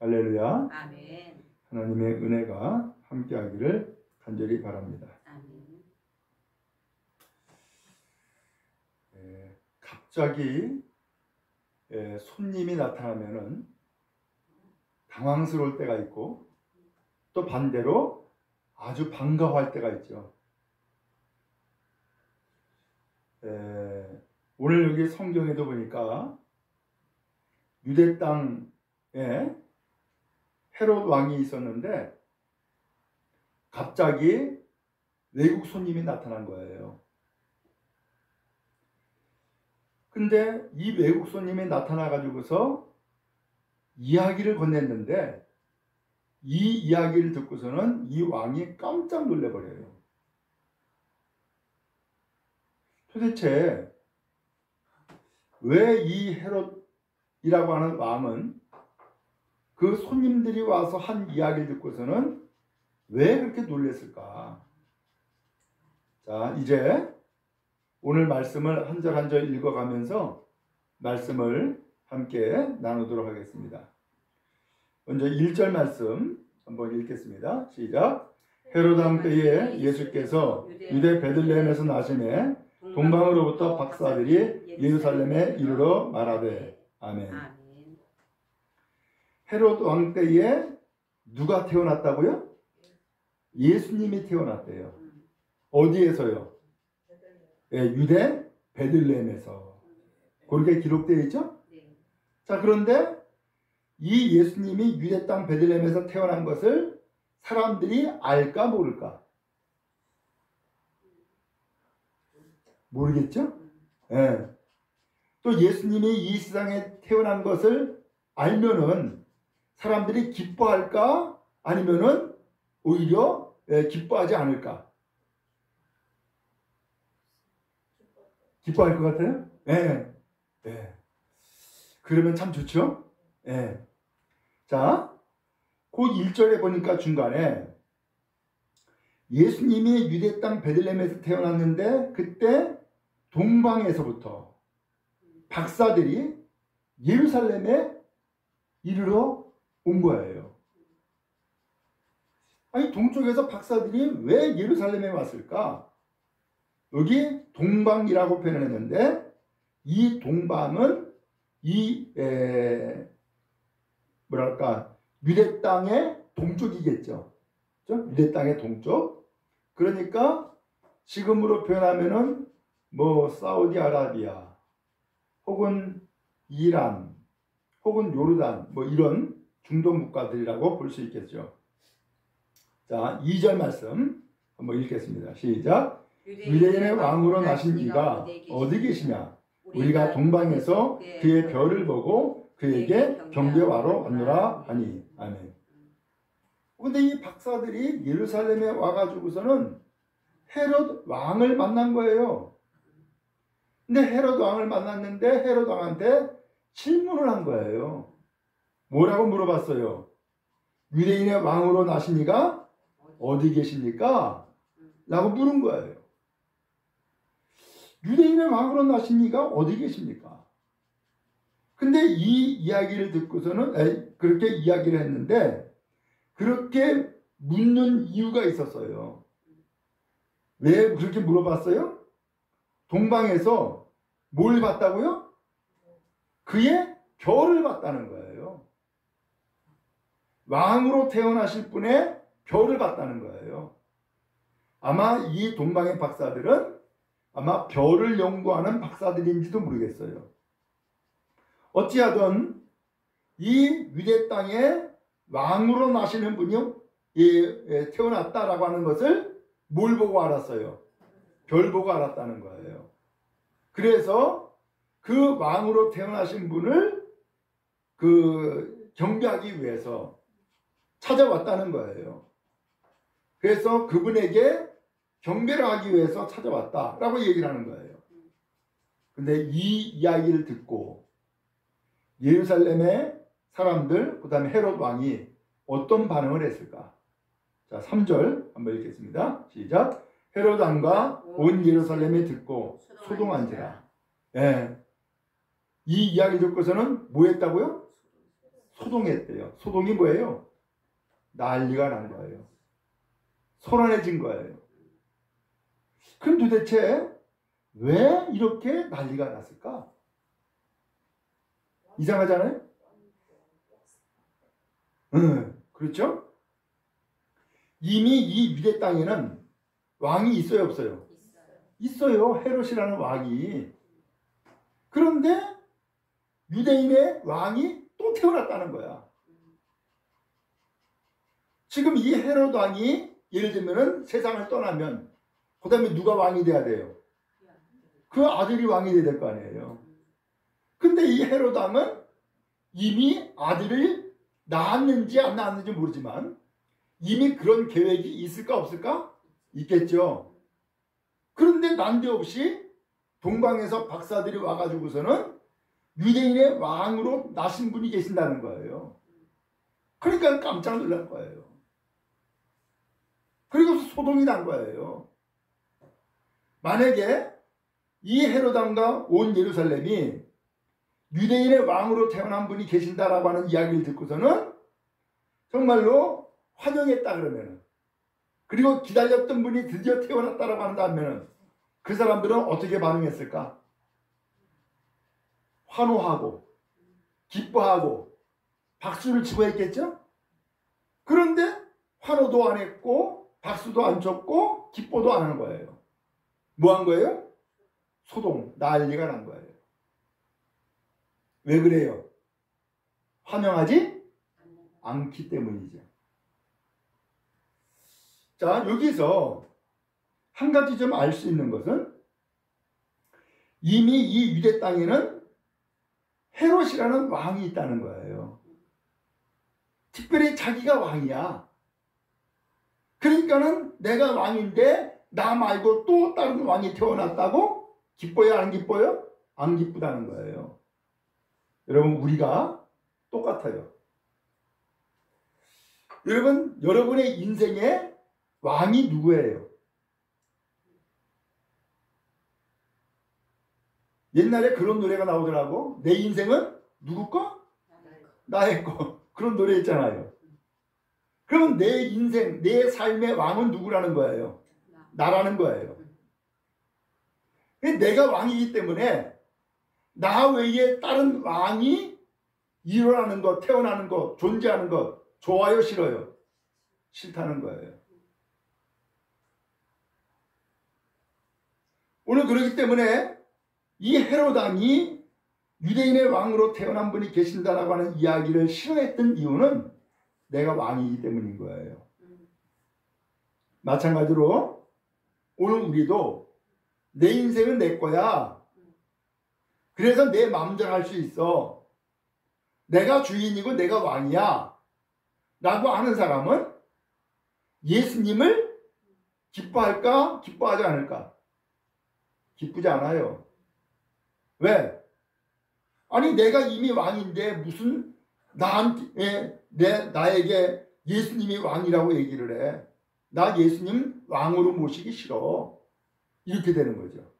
할렐루야. 아멘. 하나님의 은혜가 함께하기를 간절히 바랍니다. 아멘. 갑자기 손님이 나타나면은 당황스러울 때가 있고, 또 반대로 아주 반가워할 때가 있죠. 오늘 여기 성경에도 보니까 유대 땅에 헤롯 왕이 있었는데 갑자기 외국 손님이 나타난 거예요. 근데 이 외국 손님이 나타나 가지고서 이야기를 건넸는데, 이 이야기를 듣고서는 이 왕이 깜짝 놀래버려요. 도대체 왜 이 헤롯이라고 하는 왕은 그 손님들이 와서 한 이야기를 듣고서는 왜 그렇게 놀랬을까? 자, 이제 오늘 말씀을 한 절 한 절 읽어가면서 말씀을 함께 나누도록 하겠습니다. 먼저 1절 말씀 한번 읽겠습니다. 시작. 헤롯 왕 때에 예수께서 유대 베들레헴에서 나시매 동방으로부터 박사들이 예루살렘에 이르러 말하되. 아멘. 헤롯 왕 때에 누가 태어났다고요? 예수님이 태어났대요. 어디에서요? 유대 베들레헴에서. 그렇게 기록되어 있죠? 자, 그런데 이 예수님이 유대 땅 베들레헴에서 태어난 것을 사람들이 알까 모를까? 모르겠죠? 예. 또 예수님이 이 세상에 태어난 것을 알면은 사람들이 기뻐할까? 아니면은 오히려 기뻐하지 않을까? 기뻐할 것 같아요? 예. 예. 그러면 참 좋죠? 예. 자, 그 1절에 보니까 중간에 예수님이 유대 땅 베들레헴에서 태어났는데 그때 동방에서부터 박사들이 예루살렘에 이르러 온 거예요. 아니, 동쪽에서 박사들이 왜 예루살렘에 왔을까? 여기 동방이라고 표현했는데 이 동방은 뭐랄까, 유대 땅의 동쪽이겠죠. 그렇죠? 유대 땅의 동쪽. 그러니까 지금으로 표현하면은 뭐 사우디아라비아 혹은 이란 혹은 요르단 뭐 이런 중동 국가들이라고 볼 수 있겠죠. 자, 2절 말씀 한번 읽겠습니다. 시작. 유대인의 왕으로 나신 이가 어디 계시냐? 우리가 동방에서 그의 별을 보고 그에게 경배하러 왔노라 하니. 아멘. 근데 이 박사들이 예루살렘에 와가지고서는 헤롯 왕을 만난 거예요. 근데 헤롯 왕을 만났는데 헤롯 왕한테 질문을 한 거예요. 뭐라고 물어봤어요? 유대인의 왕으로 나신 이가 어디 계십니까? 라고 물은 거예요. 유대인의 왕으로 나신 이가 어디 계십니까? 근데 이 이야기를 듣고서는 그렇게 이야기를 했는데 그렇게 묻는 이유가 있었어요. 왜 그렇게 물어봤어요? 동방에서 뭘 봤다고요? 그의 별을 봤다는 거예요. 왕으로 태어나실 분의 별을 봤다는 거예요. 아마 이 동방의 박사들은 아마 별을 연구하는 박사들인지도 모르겠어요. 어찌하든 이 유대 땅에 왕으로 나시는 분이 태어났다라고 하는 것을 뭘 보고 알았어요? 별 보고 알았다는 거예요. 그래서 그 왕으로 태어나신 분을 경배하기 위해서 찾아왔다는 거예요. 그래서 그분에게 경배를 하기 위해서 찾아왔다라고 얘기를 하는 거예요. 근데 이 이야기를 듣고 예루살렘의 사람들, 그 다음에 헤롯 왕이 어떤 반응을 했을까? 자, 3절 한번 읽겠습니다. 시작. 헤롯 왕과 온 예루살렘이 듣고 소동한지라. 이 이야기 듣고서는 뭐 했다고요? 소동했대요. 소동이 뭐예요? 난리가 난 거예요. 소란해진 거예요. 그럼 도대체 왜 이렇게 난리가 났을까? 이상하잖아요? 그렇죠? 이미 이 유대 땅에는 왕이 있어요, 없어요? 있어요. 헤롯이라는 왕이. 그런데 유대인의 왕이 또 태어났다는 거야. 지금 이 헤롯 왕이 예를 들면은 세상을 떠나면 그 다음에 누가 왕이 돼야 돼요? 그 아들이 왕이 돼야 될 거 아니에요. 근데 이 헤롯 왕은 이미 아들을 낳았는지 안 낳았는지 모르지만 이미 그런 계획이 있을까 없을까? 있겠죠. 그런데 난데없이 동방에서 박사들이 와가지고서는 유대인의 왕으로 나신 분이 계신다는 거예요. 그러니까 깜짝 놀란 거예요. 그리고 소동이 난 거예요. 만약에 이 헤롯 왕과 온 예루살렘이 유대인의 왕으로 태어난 분이 계신다라고 하는 이야기를 듣고서는 정말로 환영했다 그러면은, 그리고 기다렸던 분이 드디어 태어났다라고 한다면은 그 사람들은 어떻게 반응했을까? 환호하고 기뻐하고 박수를 치고 했겠죠? 그런데 환호도 안 했고 박수도 안 쳤고 기뻐도 안 하는 거예요. 뭐 한 거예요? 소동, 난리가 난 거예요. 왜 그래요? 환영하지 않기 때문이죠. 자, 여기서 한 가지 좀 알 수 있는 것은 이미 이 유대 땅에는 헤롯이라는 왕이 있다는 거예요. 특별히 자기가 왕이야. 그러니까는 내가 왕인데 나 말고 또 다른 왕이 태어났다고 기뻐요, 안 기뻐요? 안 기쁘다는 거예요. 여러분, 우리가 똑같아요. 여러분, 여러분의 인생에 왕이 누구예요? 옛날에 그런 노래가 나오더라고. 내 인생은 누구 거? 나의 거. 그런 노래 있잖아요. 그러면 내 인생, 내 삶의 왕은 누구라는 거예요? 나라는 거예요. 내가 왕이기 때문에 나 외에 다른 왕이 일어나는 것, 태어나는 것, 존재하는 것 좋아요, 싫어요? 싫다는 거예요. 오늘 그렇기 때문에 이 헤롯 왕이 유대인의 왕으로 태어난 분이 계신다라고 하는 이야기를 싫어했던 이유는 내가 왕이기 때문인 거예요. 마찬가지로 오늘 우리도 내 인생은 내 거야. 그래서 내 마음대로 할 수 있어. 내가 주인이고 내가 왕이야. 라고 하는 사람은 예수님을 기뻐할까? 기뻐하지 않을까? 기쁘지 않아요. 왜? 아니 내가 이미 왕인데 무슨 나에게 예수님이 왕이라고 얘기를 해. 나 예수님 왕으로 모시기 싫어. 이렇게 되는 거죠.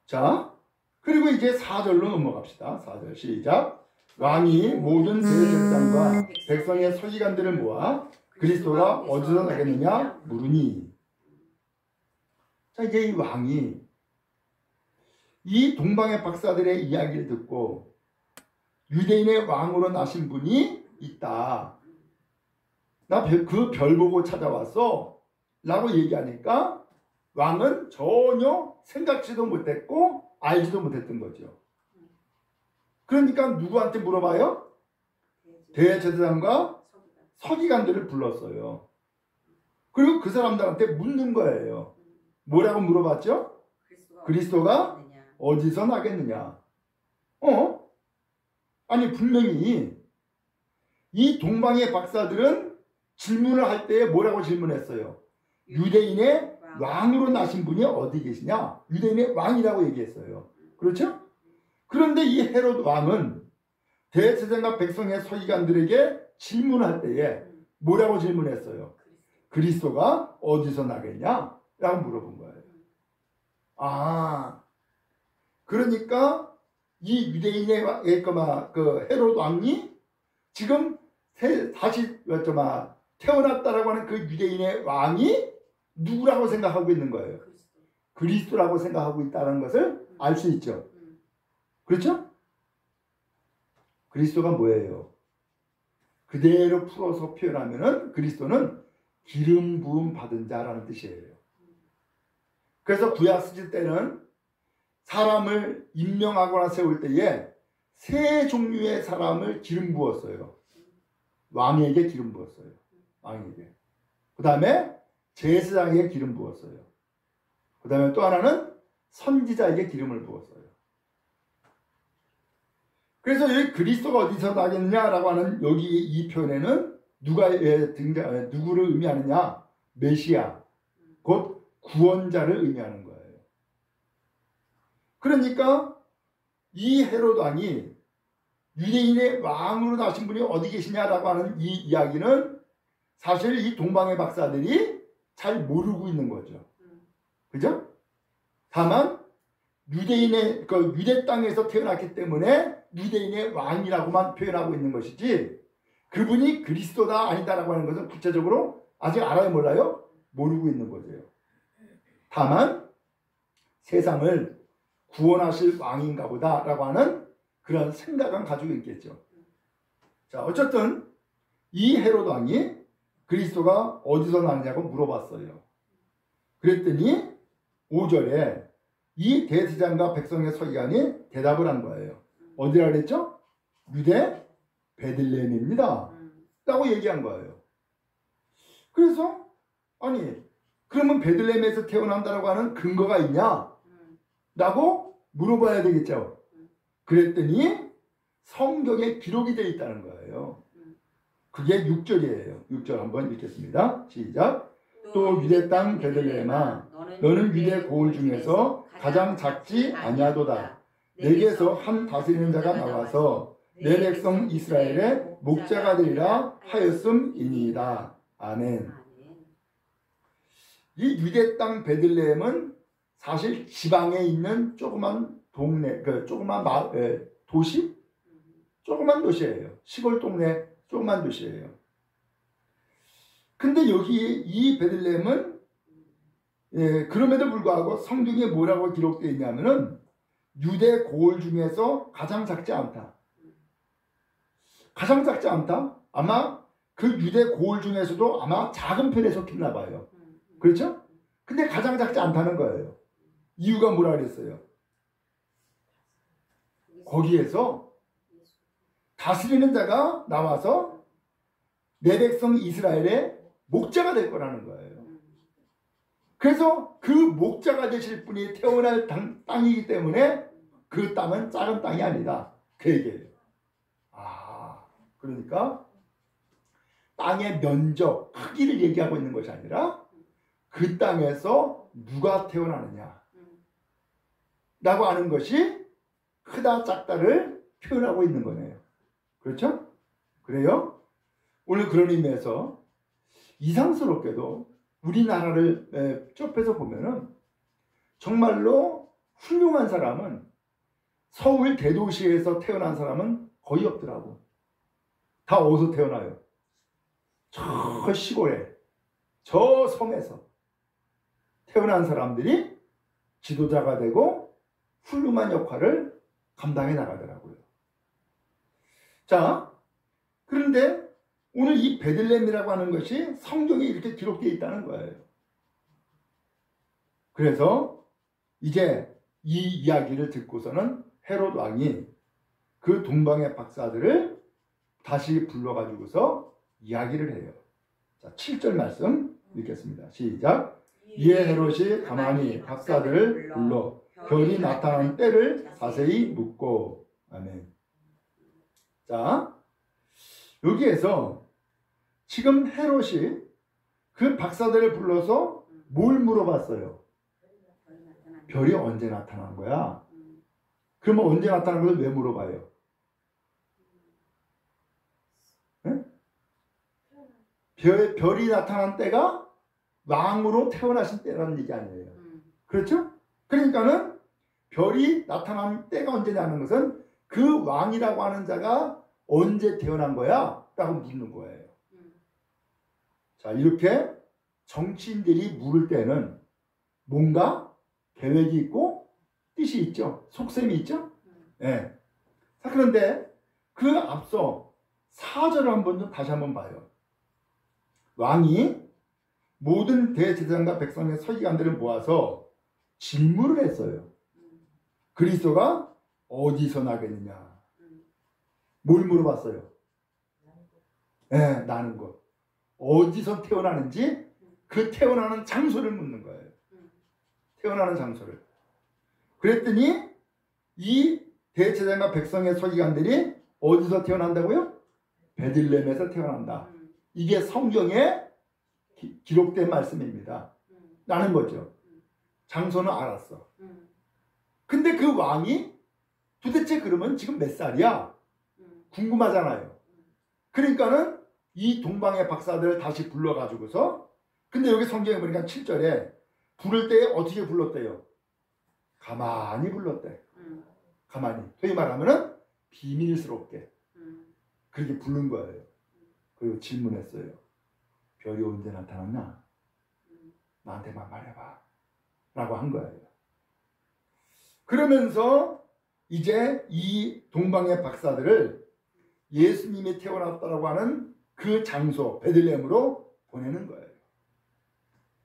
자, 그리고 이제 4절로 넘어갑시다. 4절 시작. 왕이 모든 대제사장과 백성의 서기관들을 모아 그리스도가 어디서 나겠느냐 물으니. 자, 이제 이 왕이 이 동방의 박사들의 이야기를 듣고 유대인의 왕으로 나신 분이 있다. 나 그 별 보고 찾아왔어 라고 얘기하니까 왕은 전혀 생각지도 못했고 알지도 못했던 거죠. 그러니까 누구한테 물어봐요? 대제사장과 서기관들을 불렀어요. 그리고 그 사람들한테 묻는 거예요. 뭐라고 물어봤죠? 그리스도가 어디서 나겠느냐? 아니 분명히 이 동방의 박사들은 질문을 할 때 뭐라고 질문했어요? 유대인의 왕으로 나신 분이 어디 계시냐? 유대인의 왕이라고 얘기했어요. 그렇죠? 그런데 이 헤롯 왕은 대제사장과 백성의 서기관들에게 질문할 때에 뭐라고 질문했어요? 그리스도가 어디서 나겠냐? 라고 물어본 거예요. 아, 그러니까 이 유대인의 그 헤롯 왕이 지금 다시 태어났다라고 하는 그 유대인의 왕이 누구라고 생각하고 있는 거예요? 그리스도라고 생각하고 있다는 것을 알 수 있죠. 그렇죠? 그리스도가 뭐예요? 그대로 풀어서 표현하면은 그리스도는 기름 부음 받은 자라는 뜻이에요. 그래서 구약 쓰실 때는 사람을 임명하거나 세울 때에 세 종류의 사람을 기름 부었어요. 왕에게 기름 부었어요. 왕에게. 그 다음에 제사장에게 기름 부었어요. 그 다음에 또 하나는 선지자에게 기름을 부었어요. 그래서 여기 그리스도가 어디서 나겠느냐라고 하는 여기 이 표현에는 누구를 의미하느냐? 메시아, 곧 구원자를 의미하는 거예요. 그러니까 이 헤롯 왕이 유대인의 왕으로 나신 분이 어디 계시냐라고 하는 이 이야기는 사실 이 동방의 박사들이 잘 모르고 있는 거죠. 그죠? 다만 유대인의 유대 땅에서 태어났기 때문에 유대인의 왕이라고만 표현하고 있는 것이지 그분이 그리스도다 아니다라고 하는 것은 구체적으로 아직 알아요 몰라요? 모르고 있는 거죠. 다만 세상을 구원하실 왕인가 보다라고 하는 그런 생각은 가지고 있겠죠. 자, 어쨌든 이 헤롯 왕이 그리스도가 어디서 나느냐고 물어봤어요. 그랬더니 5절에 이 대제사장과 백성의 서기관이 대답을 한 거예요. 어디라 그랬죠? 유대 베들레헴입니다. 라고 얘기한 거예요. 그래서 아니 그러면 베들레헴에서 태어난다라고 하는 근거가 있냐? 라고 물어봐야 되겠죠. 그랬더니 성경에 기록이 되어 있다는 거예요. 그게 6절이에요. 6절 한번 읽겠습니다. 시작. 또 유대 땅 베들레헴아 너는 유대 고을 중에서 가장 작지 아니하도다. 내게서 한 다스리는 자가 나와서 내 백성 이스라엘의 목자가 되리라 하였음이니이다. 아멘. 이 유대 땅 베들레헴은 사실 지방에 있는 조그만 동네, 조그만 도시? 조그만 도시예요. 시골 동네 조그만 도시예요. 근데 여기 이 베들레헴은 그럼에도 불구하고 성경에 뭐라고 기록되어 있냐면은 유대 고을 중에서 가장 작지 않다. 가장 작지 않다? 아마 그 유대 고을 중에서도 아마 작은 편에 속했나 봐요. 그렇죠? 근데 가장 작지 않다는 거예요. 이유가 뭐라 그랬어요? 거기에서 다스리는 자가 나와서 내 백성 이스라엘의 목자가 될 거라는 거예요. 그래서 그 목자가 되실 분이 태어날 땅이기 때문에 그 땅은 작은 땅이 아니다. 그 얘기예요. 그러니까 땅의 면적, 크기를 얘기하고 있는 것이 아니라 그 땅에서 누가 태어나느냐 라고 하는 것이 크다 작다를 표현하고 있는 거네요. 그렇죠? 그래요? 오늘 그런 의미에서 이상스럽게도 우리나라를 좁혀서 보면은 정말로 훌륭한 사람은 서울 대도시에서 태어난 사람은 거의 없더라고. 다 어디서 태어나요? 저 시골에, 저 섬에서 태어난 사람들이 지도자가 되고 훌륭한 역할을 감당해 나가더라고요. 자, 그런데 오늘 이 베들레헴이라고 하는 것이 성경에 이렇게 기록되어 있다는 거예요. 그래서 이제 이 이야기를 듣고서는 헤롯 왕이 그 동방의 박사들을 다시 불러가지고서 이야기를 해요. 자, 7절 말씀 읽겠습니다. 시작. 이에 헤롯이 가만히 박사들을 불러 별이 나타난 때를 자세히 묻고. 아멘. 자, 여기에서 지금 헤롯이 그 박사들을 불러서 뭘 물어봤어요? 별이 언제 나타난 거야? 그러면 언제 나타난 걸 왜 물어봐요? 네? 별이 나타난 때가 왕으로 태어나신 때라는 얘기 아니에요. 그렇죠? 그러니까는 별이 나타난 때가 언제냐는 것은 그 왕이라고 하는 자가 언제 태어난 거야? 라고 묻는 거예요. 자, 이렇게 정치인들이 물을 때는 뭔가 계획이 있고 뜻이 있죠. 속셈이 있죠. 네. 자, 그런데 그 앞서 4절을 한번 다시 한번 봐요. 왕이 모든 대제사장과 백성의 서기관들을 모아서 질문을 했어요. 그리스도가 어디서 나겠느냐? 뭘 물어봤어요? 네, 나는 것. 어디서 태어나는지 그 태어나는 장소를 묻는 거예요. 태어나는 장소를. 그랬더니 이 대제사장과 백성의 서기관들이 어디서 태어난다고요? 베들레헴에서 태어난다. 이게 성경에 기록된 말씀입니다. 라는 거죠. 장소는 알았어. 근데 그 왕이 도대체 그러면 지금 몇 살이야? 궁금하잖아요. 그러니까는 이 동방의 박사들을 다시 불러가지고서, 근데 여기 성경에 보니까 7절에 부를 때 어떻게 불렀대요? 가만히 불렀대. 가만히. 소위 말하면은 비밀스럽게 그렇게 부른 거예요. 그리고 질문했어요. 별이 언제 나타났나? 나한테만 말해봐. 라고 한 거예요. 그러면서 이제 이 동방의 박사들을 예수님이 태어났다고 하는 그 장소 베들레헴으로 보내는 거예요.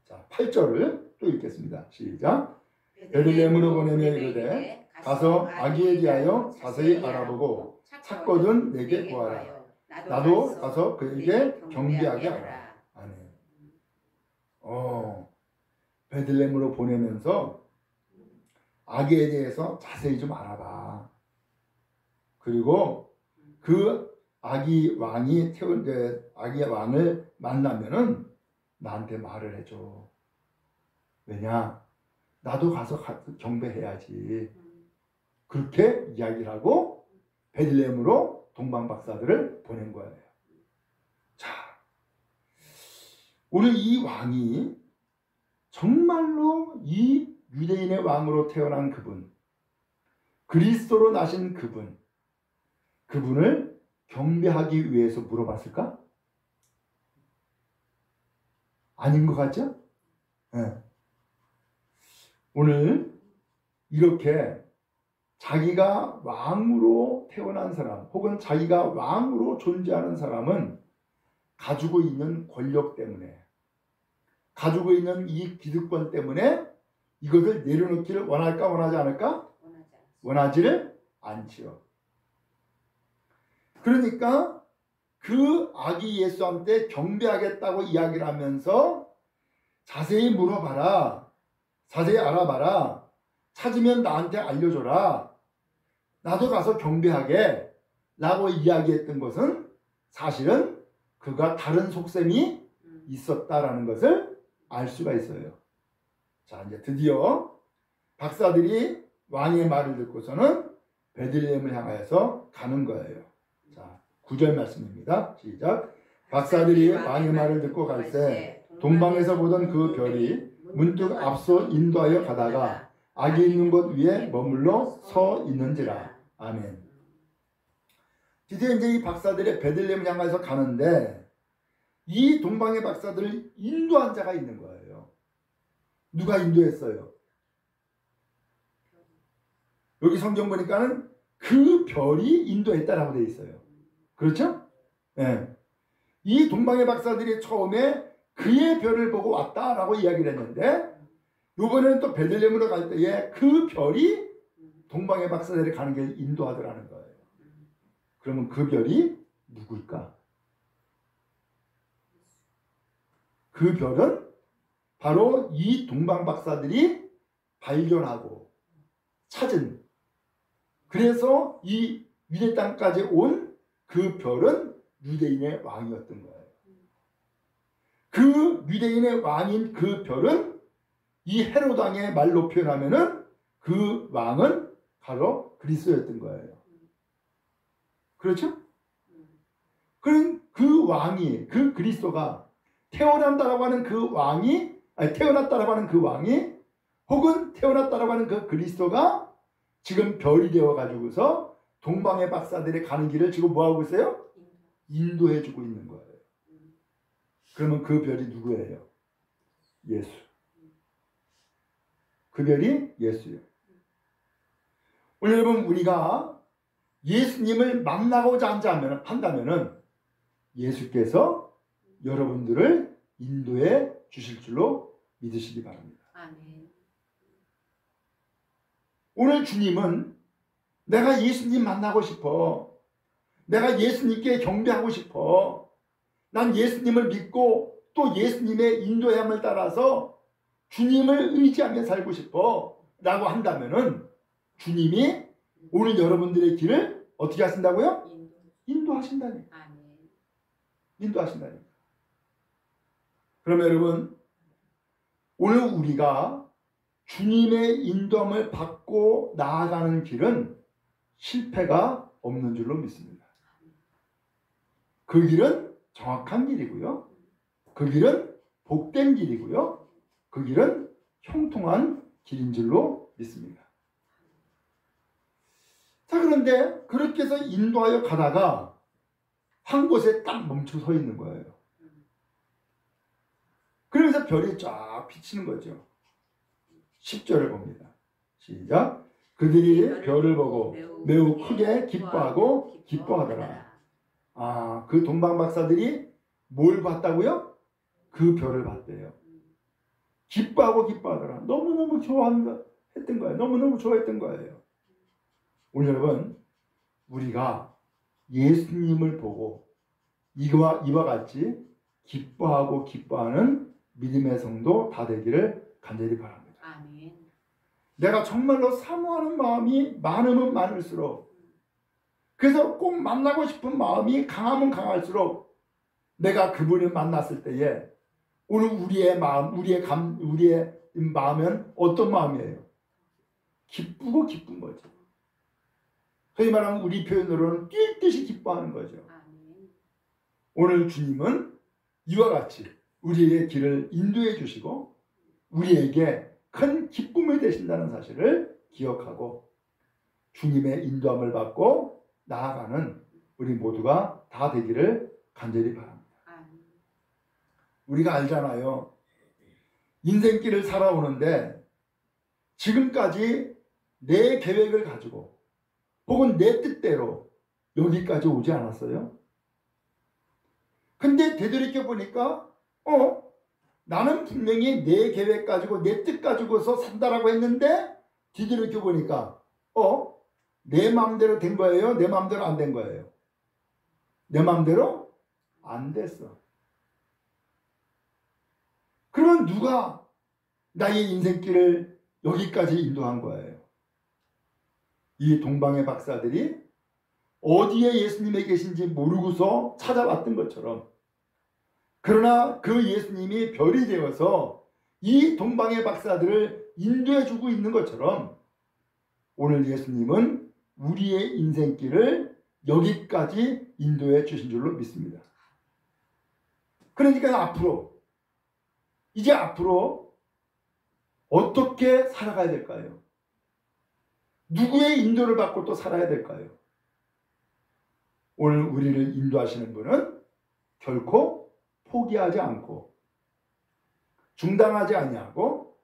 자, 8절을 또 읽겠습니다. 시작. 베들레헴으로 보내며 이르되 가서 아기에 대하여 자세히 알아보고 찾거든 내게 구하라. 나도 가서 그에게 경배하게 하라. 아멘. 베들레헴으로 보내면서 아기에 대해서 자세히 좀 알아봐. 그리고 그 아기 왕이 아기 왕을 만나면은 나한테 말을 해줘. 왜냐? 나도 가서 경배해야지. 그렇게 이야기를 하고 베들레헴으로 동방 박사들을 보낸 거예요. 자, 오늘 이 왕이 정말로 이 유대인의 왕으로 태어난 그분, 그리스도로 나신 그분을 경배하기 위해서 물어봤을까? 아닌 것 같죠? 네. 오늘 이렇게 자기가 왕으로 태어난 사람 혹은 자기가 왕으로 존재하는 사람은 가지고 있는 권력 때문에, 가지고 있는 이 기득권 때문에 이것을 내려놓기를 원할까 원하지 않을까? 원하지를 않지요. 그러니까 그 아기 예수한테 경배하겠다고 이야기를 하면서 자세히 물어봐라. 자세히 알아봐라. 찾으면 나한테 알려줘라. 나도 가서 경배하게 라고 이야기했던 것은 사실은 그가 다른 속셈이 있었다라는 것을 알 수가 있어요. 자, 이제 드디어 박사들이 왕의 말을 듣고서는 베들레헴을 향하여서 가는 거예요. 자, 9절 말씀입니다. 시작. 박사들이 왕의 말을 듣고 갈새 동방에서 보던 그 별이 문득 앞서 인도하여 가다가 아기 있는 곳 위에 머물러 서 있는지라. 아멘. 드디어 이제 이 박사들이 베들레헴을 향해서 가는데 이 동방의 박사들을 인도한 자가 있는 거예요. 누가 인도했어요? 여기 성경 보니까는 그 별이 인도했다라고 되어 있어요. 그렇죠? 네. 이 동방의 박사들이 처음에 그의 별을 보고 왔다라고 이야기를 했는데 이번에는 또 베들레헴으로 갈 때에 그 별이 동방의 박사들이 가는 길 인도하더라는 거예요. 그러면 그 별이 누구일까? 그 별은 바로 이 동방 박사들이 발견하고 찾은, 그래서 이 유대 땅까지 온 그 별은 유대인의 왕이었던 거예요. 그 유대인의 왕인 그 별은 이 헤롯 왕의 말로 표현하면은 그 왕은 바로 그리스도였던 거예요. 그렇죠? 그럼 그 왕이, 그 그리스도가 태어난다라고 하는 그 왕이, 아니 태어났다라고 하는 그 왕이, 혹은 태어났다라고 하는 그 그리스도가 지금 별이 되어 가지고서 동방의 박사들이 가는 길을 지금 뭐 하고 있어요? 인도해 주고 있는 거예요. 그러면 그 별이 누구예요? 예수. 그 별이 예수예요. 오늘 여러분 우리가 예수님을 만나고자 한다면은 예수께서 여러분들을 인도해 주실 줄로 믿으시기 바랍니다. 아멘. 오늘 주님은 내가 예수님 만나고 싶어. 내가 예수님께 경배하고 싶어. 난 예수님을 믿고 또 예수님의 인도함을 따라서 주님을 의지하며 살고 싶어 라고 한다면은 주님이 오늘 여러분들의 길을 어떻게 하신다고요? 인도하신다니. 인도하신다니. 그러면 여러분 오늘 우리가 주님의 인도함을 받고 나아가는 길은 실패가 없는 줄로 믿습니다. 그 길은 정확한 길이고요. 그 길은 복된 길이고요. 그 길은 형통한 길인 줄로 믿습니다. 자, 그런데 그렇게 해서 인도하여 가다가 한 곳에 딱 멈춰 서 있는 거예요. 그러면서 별이 쫙 비치는 거죠. 10절을 봅니다. 시작. 그들이 별을 보고 매우 크게 기뻐하고 기뻐하더라. 아, 그 동방박사들이 뭘 봤다고요? 그 별을 봤대요. 기뻐하고 기뻐하더라. 너무너무 좋아했던 거예요. 너무너무 좋아했던 거예요. 오늘 여러분 우리가 예수님을 보고 이와 같이 기뻐하고 기뻐하는 믿음의 성도 다 되기를 간절히 바랍니다. 아멘. 내가 정말로 사모하는 마음이 많으면 많을수록, 그래서 꼭 만나고 싶은 마음이 강하면 강할수록 내가 그분을 만났을 때에 오늘 우리의 마음, 우리의 마음은 어떤 마음이에요? 기쁘고 기쁜 거죠. 소위 말하면 우리 표현으로는 뛸 듯이 기뻐하는 거죠. 오늘 주님은 이와 같이 우리의 길을 인도해 주시고 우리에게 큰 기쁨이 되신다는 사실을 기억하고 주님의 인도함을 받고 나아가는 우리 모두가 다 되기를 간절히 바랍니다. 우리가 알잖아요. 인생길을 살아오는데 지금까지 내 계획을 가지고 혹은 내 뜻대로 여기까지 오지 않았어요. 근데 되돌이켜 보니까 나는 분명히 내 계획 가지고 내 뜻 가지고서 산다라고 했는데 뒤돌이켜 보니까 내 마음대로 된 거예요? 내 마음대로 안 된 거예요? 내 마음대로 안 됐어. 그러면 누가 나의 인생길을 여기까지 인도한 거예요? 이 동방의 박사들이 어디에 예수님이 계신지 모르고서 찾아왔던 것처럼, 그러나 그 예수님이 별이 되어서 이 동방의 박사들을 인도해 주고 있는 것처럼 오늘 예수님은 우리의 인생길을 여기까지 인도해 주신 줄로 믿습니다. 그러니까 이제 앞으로 어떻게 살아가야 될까요? 누구의 인도를 받고 또 살아야 될까요? 오늘 우리를 인도하시는 분은 결코 포기하지 않고 중단하지 아니하고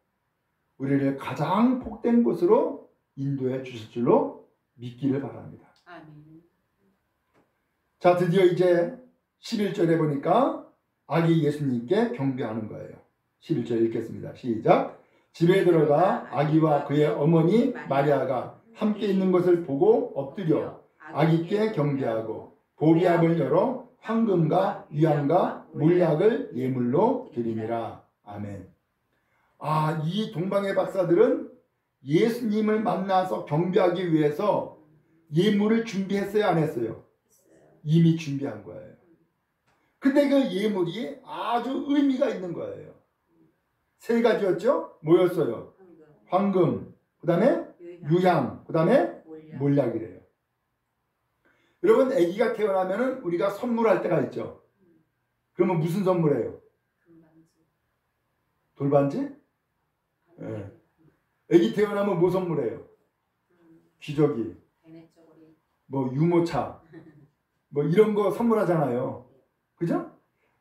우리를 가장 복된 곳으로 인도해 주실 줄로 믿기를 바랍니다. 아멘. 자, 드디어 이제 11절에 보니까 아기 예수님께 경배하는 거예요. 11절 읽겠습니다. 시작. 집에 들어가 아기와 그의 어머니 마리아가 함께 있는 것을 보고 엎드려 아기께 경배하고 보비압을 열어 황금과 유향과 몰약을 예물로 드리니라. 아멘. 아, 이 동방의 박사들은 예수님을 만나서 경배하기 위해서 예물을 준비했어요, 안 했어요? 이미 준비한 거예요. 근데 그 예물이 아주 의미가 있는 거예요. 세 가지였죠? 뭐였어요? 황금, 그 다음에 유향, 그 다음에 몰약이래요. 여러분, 아기가 태어나면 우리가 선물할 때가 있죠. 그러면 무슨 선물해요? 돌반지? 네. 아기 태어나면 뭐 선물해요? 기저귀, 뭐 유모차, 뭐 이런 거 선물하잖아요. 그죠?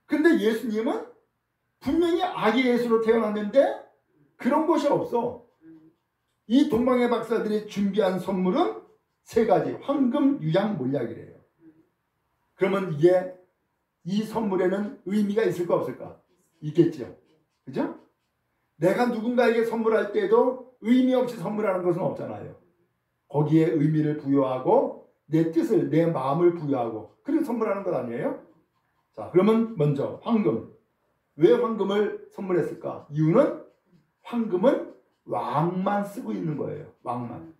근데 예수님은 분명히 아기 예수로 태어났는데 그런 것이 없어. 이 동방의 박사들이 준비한 선물은 세 가지. 황금, 유향, 몰약이래요. 그러면 이게 이 선물에는 의미가 있을까 없을까? 있겠죠. 그죠? 내가 누군가에게 선물할 때도 의미 없이 선물하는 것은 없잖아요. 거기에 의미를 부여하고 내 뜻을, 내 마음을 부여하고 그렇게 선물하는 것 아니에요? 자, 그러면 먼저 황금. 왜 황금을 선물했을까? 이유는 황금은 왕만 쓰고 있는 거예요. 왕만.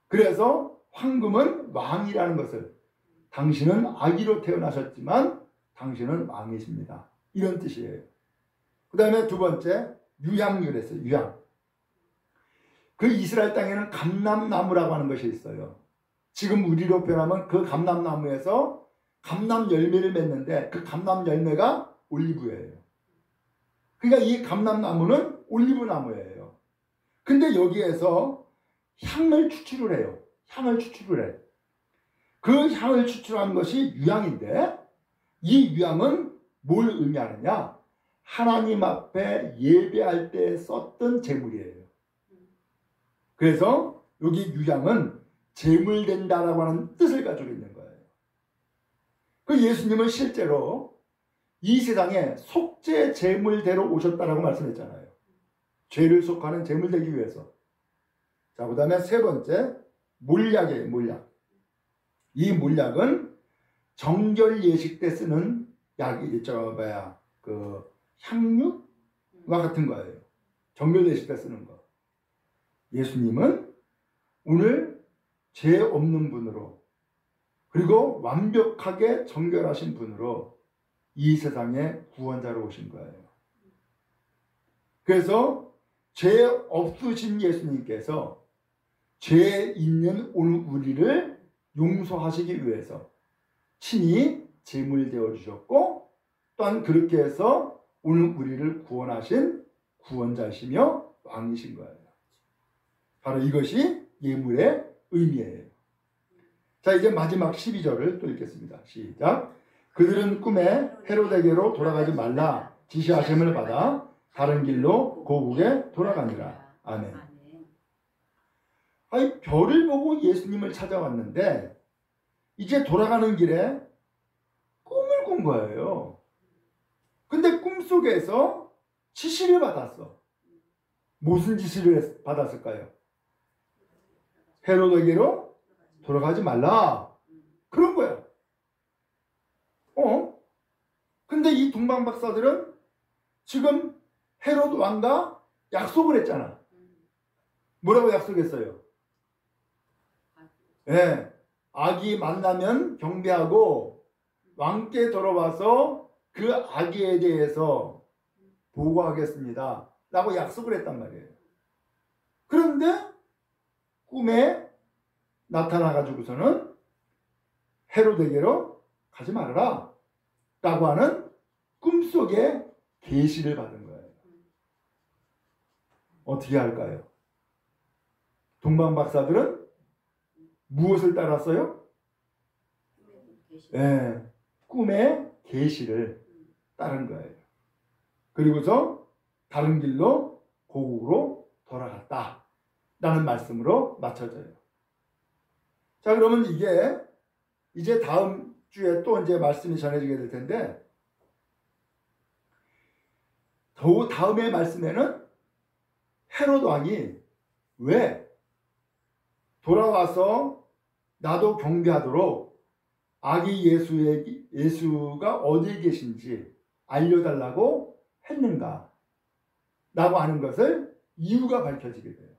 그래서 황금은 왕이라는 것을, 당신은 아기로 태어나셨지만 당신은 왕이십니다. 이런 뜻이에요. 그 다음에 두 번째, 유향이랬어요. 유향. 그 이스라엘 땅에는 감람나무라고 하는 것이 있어요. 지금 우리로 표현하면 그 감람나무에서 감람 열매를 맺는데 그 감람 열매가 올리브예요. 그러니까 이 감람나무는 올리브나무예요. 근데 여기에서 향을 추출을 해요. 향을 추출을 해. 그 향을 추출한 것이 유향인데 이 유향은 뭘 의미하느냐? 하나님 앞에 예배할 때 썼던 제물이에요. 그래서 여기 유향은 제물된다라고 하는 뜻을 가지고 있는 거예요. 그 예수님은 실제로 이 세상에 속죄 제물대로 오셨다라고 말씀했잖아요. 죄를 속하는 제물 되기 위해서. 자, 그 다음에 세 번째, 몰약이에요. 몰약. 이 몰약은 정결 예식 때 쓰는 약이 그 향유와 같은 거예요. 정결 예식 때 쓰는 거. 예수님은 오늘 죄 없는 분으로 그리고 완벽하게 정결하신 분으로 이 세상에 구원자로 오신 거예요. 그래서 죄 없으신 예수님께서 죄 있는 오늘 우리를 용서하시기 위해서 친히 제물 되어 주셨고 또한 그렇게 해서 오늘 우리를 구원하신 구원자시며 왕이신 거예요. 바로 이것이 예물의 의미예요. 자, 이제 마지막 12절을 또 읽겠습니다. 시작. 그들은 꿈에 헤로데게로 돌아가지 말라 지시하심을 받아 다른 길로 고국에 돌아가니라. 아멘. 아니, 별을 보고 예수님을 찾아왔는데 이제 돌아가는 길에 꿈을 꾼 거예요. 근데 꿈속에서 지시를 받았어. 무슨 지시를 받았을까요? 헤로데게로 돌아가지 말라. 그런 거야. 근데 이 동방박사들은 지금 헤롯 왕과 약속을 했잖아. 뭐라고 약속했어요? 네, 아기 만나면 경배하고 왕께 돌아와서 그 아기에 대해서 보고하겠습니다 라고 약속을 했단 말이에요. 그런데 꿈에 나타나가지고서는 헤로데게로 가지 말아라 라고 하는 꿈속에 계시를 받은 거예요. 어떻게 할까요? 동방박사들은 무엇을 따랐어요? 네, 꿈의 계시를 따른 거예요. 그리고서 다른 길로 고국으로 돌아갔다 라는 말씀으로 맞춰져요. 자, 그러면 이게 이제 다음 주에 또 이제 말씀이 전해지게 될 텐데 더 다음의 말씀에는 헤롯 왕이 왜 돌아와서 나도 경배하도록 아기 예수가 어디에 계신지 알려달라고 했는가 라고 하는 것을 이유가 밝혀지게 돼요.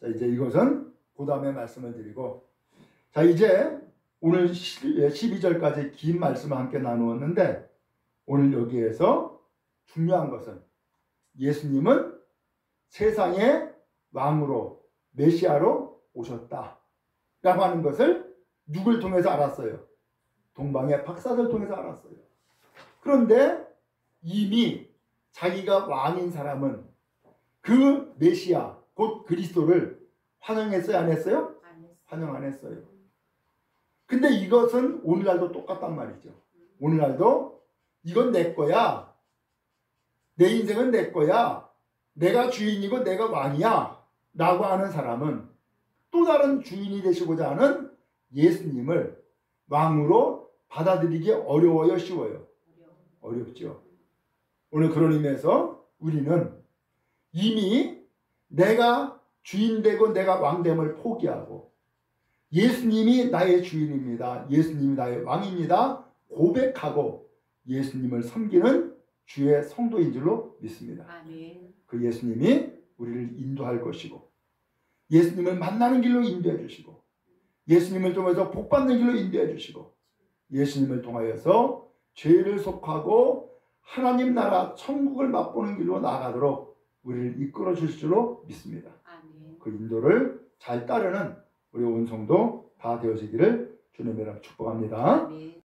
자, 이제 이것은 그 다음에 말씀을 드리고, 자, 이제 오늘 12절까지 긴 말씀을 함께 나누었는데 오늘 여기에서 중요한 것은 예수님은 세상의 왕으로 메시아로 오셨다 라고 하는 것을 누굴 통해서 알았어요? 동방의 박사들 통해서 알았어요. 그런데 이미 자기가 왕인 사람은 그 메시아 곧 그리스도를 환영했어요? 안 했어요? 안 했어. 환영 안 했어요. 근데 이것은 오늘날도 똑같단 말이죠. 오늘날도 이건 내 거야. 내 인생은 내 거야. 내가 주인이고 내가 왕이야. 라고 하는 사람은 또 다른 주인이 되시고자 하는 예수님을 왕으로 받아들이기 어려워요? 쉬워요? 어렵죠. 오늘 그런 의미에서 우리는 이미 내가 주인 되고 내가 왕됨을 포기하고 예수님이 나의 주인입니다. 예수님이 나의 왕입니다. 고백하고 예수님을 섬기는 주의 성도인 줄로 믿습니다. 아멘. 그 예수님이 우리를 인도할 것이고 예수님을 만나는 길로 인도해 주시고 예수님을 통해서 복받는 길로 인도해 주시고 예수님을 통하여서 죄를 속하고 하나님 나라 천국을 맛보는 길로 나아가도록 우리를 이끌어 주실 줄로 믿습니다. 아멘. 그 인도를 잘 따르는 우리 온 성도 다 되어지기를 주님의 이름으로 축복합니다. 아멘.